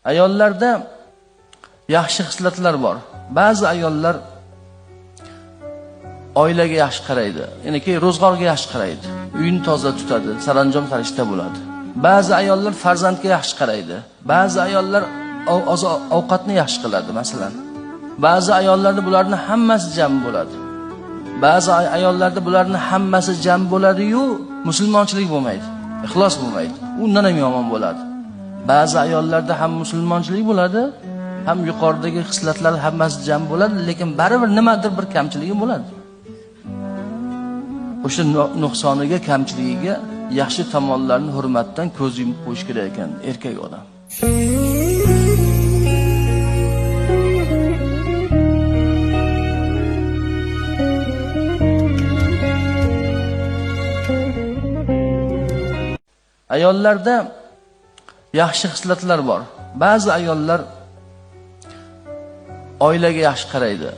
Ayollarda yaxshi xislatlar bor. Ba'zi ayollar oilaga yaxshi qaraydi, ya'ni ro'zg'orga yaxshi qaraydi, uyini toza tutadi, saranjom farishta bo'ladi. Ba'zi ayollar farzandga yaxshi qaraydi. Ba'zi ayollar ovqatni yaxshi qiladi, masalan. Ba'zi ayollarda bularning hammasi jam bo'ladi. Ba'zi ayollarda bularning hammasi jam bo'ladi-yu, musulmonchilik bo'lmaydi, ixlos bo'lmaydi. Undan ham yomon bo'ladi. Ba'zi ayollarda ham musulmonchilik bo'ladi, ham yuqoridagi xislatlar hammasi jam bo'ladi, lekin baribir nimadir bir kamchiligi bo'ladi. O'sha nuqsoniga, kamchiligiga yaxshi tomonlarni hurmatdan ko'z yumib qo'yish kerak ekan erkak odam. Ayollarda yaxshi xislatlar bor. Ba'zi ayollar oilaga yaxshi qaraydi.